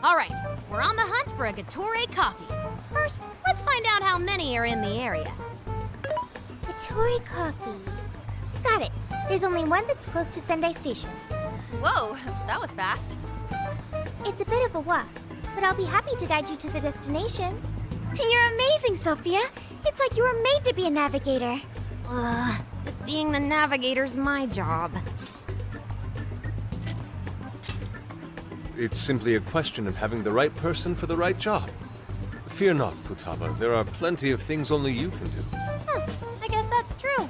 All right, we're on the hunt for a Gatore coffee. First, let's find out how many are in the area. Gatore coffee. Got it. There's only one that's close to Sendai Station. Whoa, that was fast. It's a bit of a walk, but I'll be happy to guide you to the destination. You're amazing, Sophia. It's like you were made to be a navigator. But being the navigator's my job. It's simply a question of having the right person for the right job. Fear not, Futaba. There are plenty of things only you can do. I guess that's true.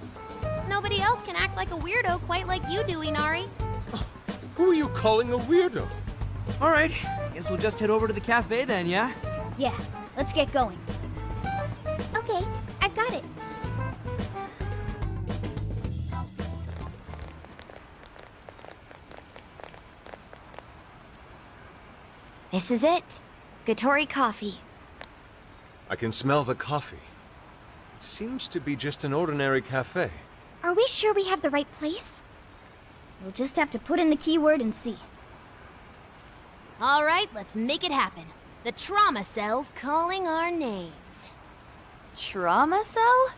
Nobody else can act like a weirdo quite like you do, Inari. Who are you calling a weirdo? Alright, guess we'll just head over to the cafe then, yeah? Yeah, let's get going. Okay, I've got it. This is it. Gatore coffee. I can smell the coffee. It seems to be just an ordinary cafe. Are we sure we have the right place? We'll just have to put in the keyword and see. All right, let's make it happen. The trauma cell's calling our names. Trauma cell?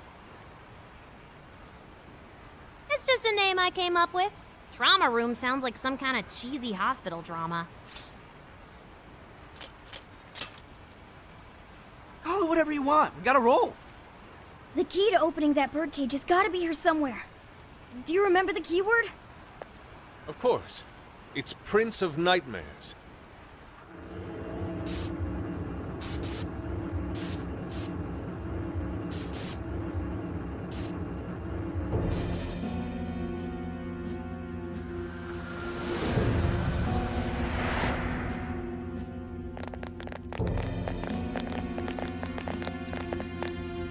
It's just a name I came up with. Trauma room sounds like some kind of cheesy hospital drama. Call it whatever you want. We gotta roll. The key to opening that birdcage has gotta be here somewhere. Do you remember the keyword? Of course. It's Prince of Nightmares.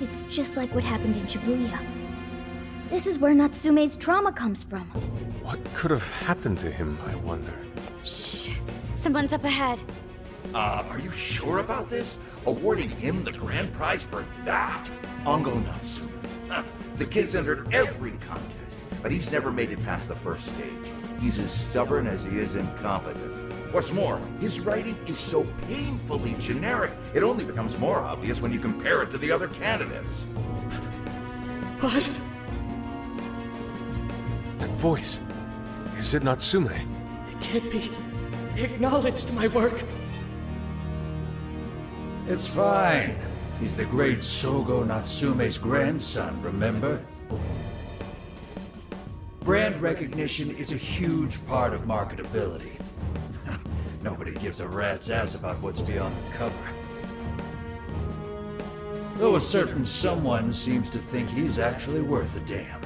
It's just like what happened in Shibuya. This is where Natsume's trauma comes from. What could have happened to him, I wonder? Shh. Someone's up ahead. Are you sure about this? Awarding him the grand prize for that? Ongo Natsume. The kid's entered every contest, but he's never made it past the first stage. He's as stubborn as he is incompetent. What's more, his writing is so painfully generic, it only becomes more obvious when you compare it to the other candidates. What? That voice. Is it Natsume? It can't be. He acknowledged my work. It's fine. He's the great Sogo Natsume's grandson, remember? Brand recognition is a huge part of marketability. Nobody gives a rat's ass about what's beyond the cover. Though a certain someone seems to think he's actually worth a damn.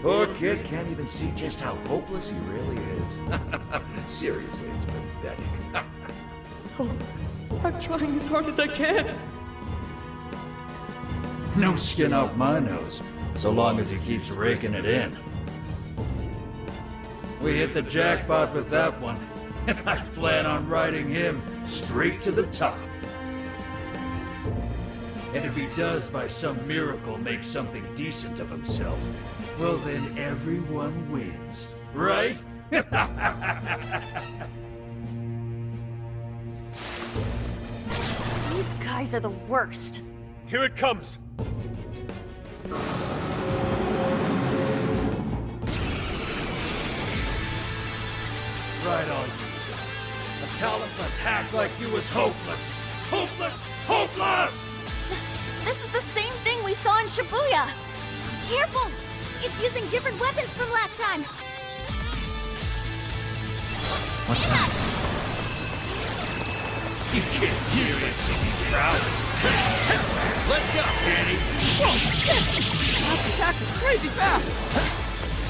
Poor kid can't even see just how hopeless he really is. Seriously, it's pathetic. Oh, I'm trying as hard as I can. No skin off my nose, so long as he keeps raking it in. We hit the jackpot with that one, and I plan on riding him straight to the top. And if he does by some miracle make something decent of himself, well then everyone wins, right? These guys are the worst. Here it comes! Right on you, White. A talentless hack like you is hopeless! Hopeless! Hopeless! This is the same thing we saw in Shibuya. Careful! It's using different weapons from last time. What's that? You can't seriously be proud. Let's go, Danny! Whoa, shit! Last attack was crazy fast.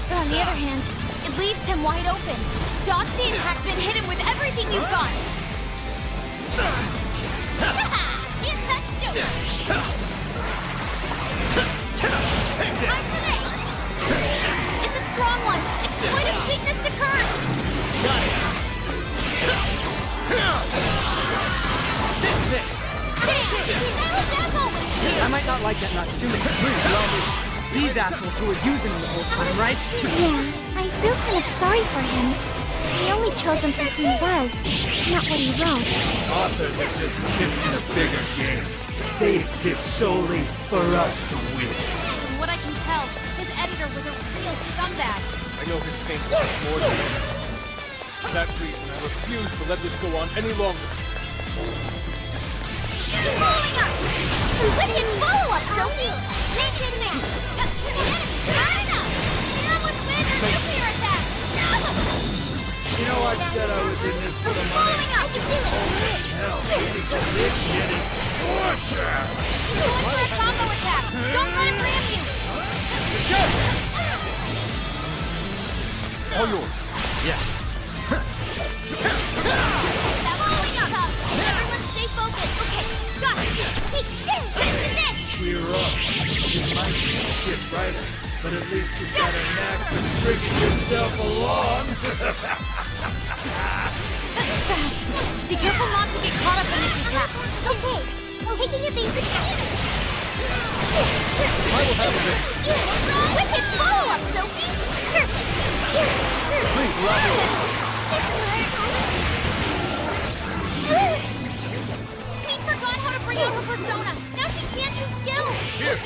But on the other hand, it leaves him wide open. Dodge the attack, then hit him with everything you've got. It's a strong one. Exploit its weakness to curse. This is it. I might not like that Natsume completely, well, these assholes who were using him the whole time, right? Yeah, I feel kind of sorry for him. We only chose him for who he was, not what he wrote. Authors are just chips in a bigger game. They exist solely for us to win. From what I can tell, his editor was a real scumbag. I know his pain is much more than that. For that reason, I refuse to let this go on any longer. Following up! Wicked follow-up, Sophie! Make it now! Not enough! Hit him with wind or nuclear attack! You know, I said I was in this for the money. Hell, getting to this shit is torture! Going for a combo attack! Don't let him ram you! All yours. That following up! Everyone stay focused! Okay, got it! Take this! Cheer up. You might be a shit writer, but at least you've got a knack for stringing yourself along. That's fast! Be careful not to get caught up in its attacks. Okay, taking a basic I will handle this. Wicked follow-up, Sophie! Please, allow me. Pete forgot how to bring out her persona! Now she can't use skills! Here.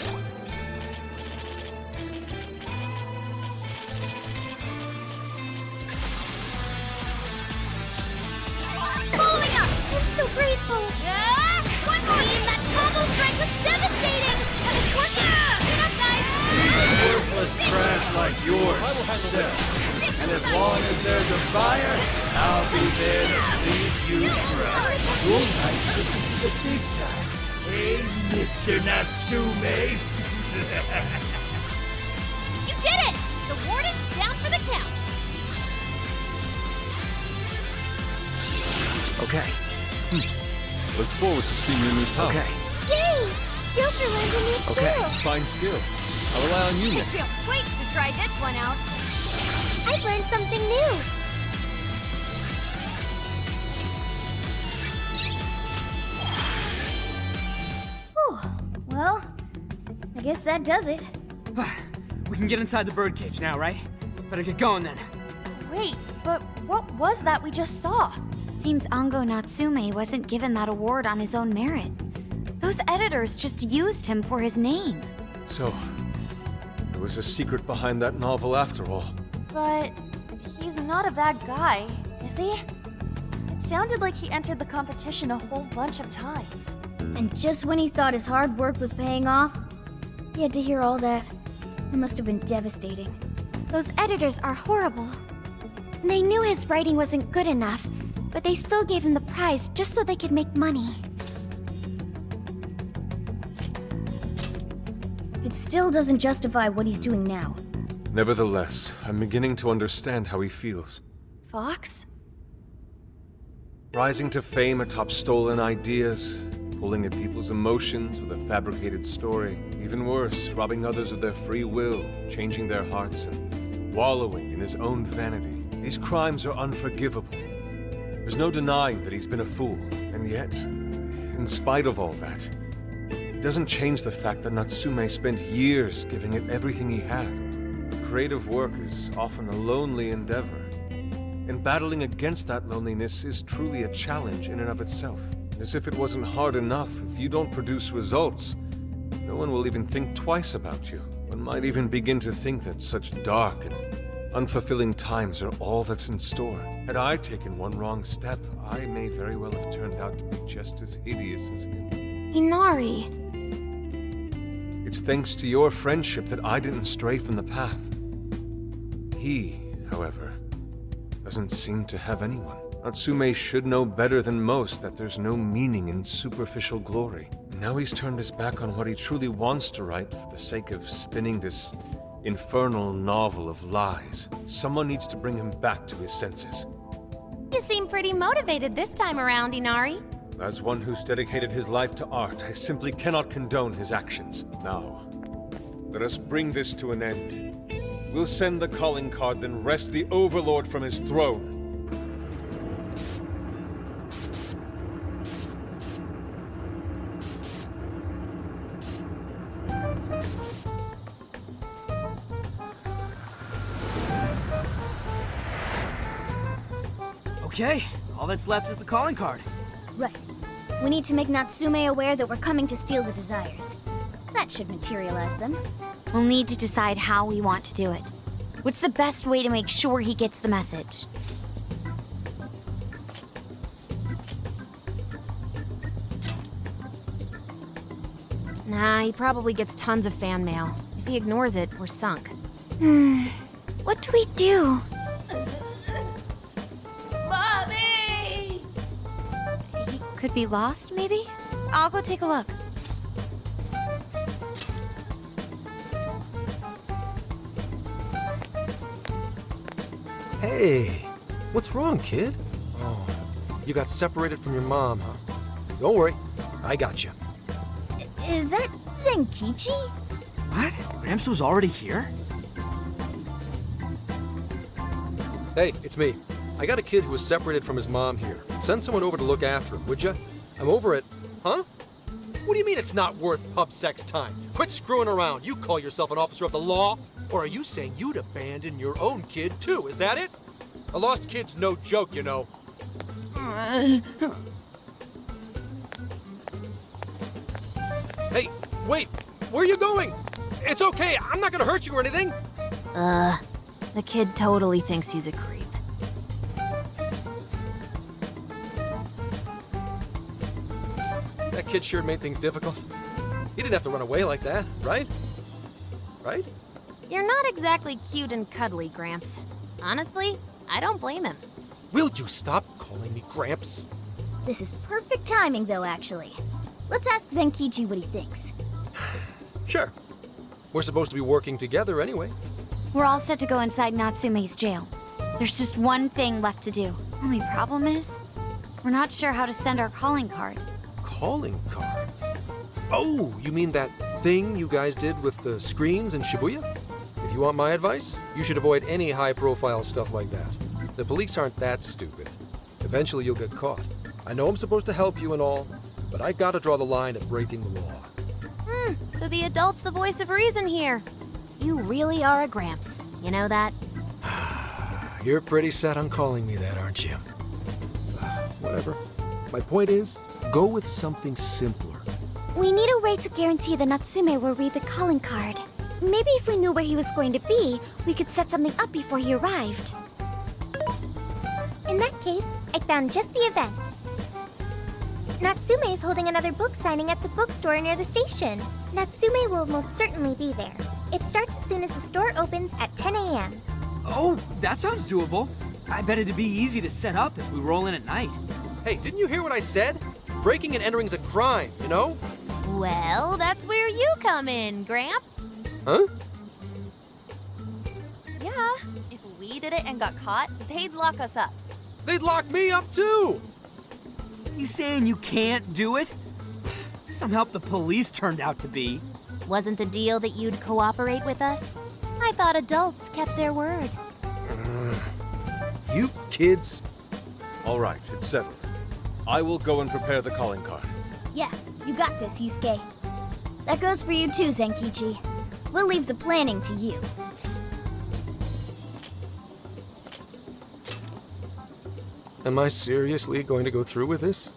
Following up! I'm so grateful. One more! That combo strike was devastating! But it's working! Get up, guys! Worthless trash like yours sell. And as long as there's a buyer, I'll be there to leave you proud. Your night took you to the big time. Hey, Mr. Natsume. You did it! The warden's down for the count! Okay, Look forward to seeing your new power. okay. Yay! Joker learned a new Okay. skill. Fine skill. I'll rely on you next. Can't wait to try this one out. I've learned something new. Whew. Well, I guess that does it. We can get inside the birdcage now, right? Better get going then. Wait, but what was that we just saw? Seems Ango Natsume wasn't given that award on his own merit. Those editors just used him for his name. So, there was a secret behind that novel after all. But he's not a bad guy, is he? It sounded like he entered the competition a whole bunch of times. And just when he thought his hard work was paying off, he had to hear all that. It must have been devastating. Those editors are horrible. They knew his writing wasn't good enough, but they still gave him the prize just so they could make money. It still doesn't justify what he's doing now. Nevertheless, I'm beginning to understand how he feels. Fox? Rising to fame atop stolen ideas, pulling at people's emotions with a fabricated story. Even worse, robbing others of their free will, changing their hearts, and wallowing in his own vanity. These crimes are unforgivable. There's no denying that he's been a fool, and yet, in spite of all that, it doesn't change the fact that Natsume spent years giving it everything he had. Creative work is often a lonely endeavor, and battling against that loneliness is truly a challenge in and of itself. As if it wasn't hard enough, if you don't produce results, no one will even think twice about you. One might even begin to think that such dark and unfulfilling times are all that's in store. Had I taken one wrong step, I may very well have turned out to be just as hideous as him. Inari. It's thanks to your friendship that I didn't stray from the path. He, however, doesn't seem to have anyone. Natsume should know better than most that there's no meaning in superficial glory. Now he's turned his back on what he truly wants to write for the sake of spinning this infernal novel of lies. Someone needs to bring him back to his senses. You seem pretty motivated this time around, Inari. As one who's dedicated his life to art, I simply cannot condone his actions. Now, let us bring this to an end. We'll send the calling card, then wrest the Overlord from his throne. Okay, all that's left is the calling card. Right. We need to make Natsume aware that we're coming to steal the desires. That should materialize them. We'll need to decide how we want to do it. What's the best way to make sure he gets the message? Nah, he probably gets tons of fan mail. If he ignores it, we're sunk. What do we do? Mommy! He could be lost, maybe? I'll go take a look. Hey, what's wrong, kid? Oh, you got separated from your mom, huh? Don't worry, I got you. Is that Zenkichi? What? Gramps was already here? Hey, it's me. I got a kid who was separated from his mom here. Send someone over to look after him, would ya? I'm over it. Huh? What do you mean it's not worth pub sex time? Quit screwing around. You call yourself an officer of the law? Or are you saying you'd abandon your own kid, too? Is that it? A lost kid's no joke, you know. Hey, wait! Where are you going? It's okay, I'm not gonna hurt you or anything! The kid totally thinks he's a creep. That kid sure made things difficult. He didn't have to run away like that, right? Right? You're not exactly cute and cuddly, Gramps. Honestly, I don't blame him. Will you stop calling me Gramps? This is perfect timing, though, actually. Let's ask Zenkichi what he thinks. Sure. We're supposed to be working together anyway. We're all set to go inside Natsume's jail. There's just one thing left to do. Only problem is, we're not sure how to send our calling card. Calling card? Oh, you mean that thing you guys did with the screens in Shibuya? If you want my advice, you should avoid any high-profile stuff like that. The police aren't that stupid. Eventually you'll get caught. I know I'm supposed to help you and all, but I gotta draw the line at breaking the law. So the adult's the voice of reason here. You really are a Gramps. You know that? You're pretty set on calling me that, aren't you? Whatever. My point is, go with something simpler. We need a way to guarantee that Natsume will read the calling card. Maybe if we knew where he was going to be, we could set something up before he arrived. In that case, I found just the event. Natsume is holding another book signing at the bookstore near the station. Natsume will most certainly be there. It starts as soon as the store opens at 10 a.m. Oh, that sounds doable. I bet it'd be easy to set up if we roll in at night. Hey, didn't you hear what I said? Breaking and entering's a crime, you know? Well, that's where you come in, Gramps. Huh? Yeah, if we did it and got caught, they'd lock us up. They'd lock me up too! You saying you can't do it? Some help the police turned out to be. Wasn't the deal that you'd cooperate with us? I thought adults kept their word. You kids. All right, it's settled. I will go and prepare the calling card. Yeah, you got this, Yusuke. That goes for you too, Zenkichi. We'll leave the planning to you. Am I seriously going to go through with this?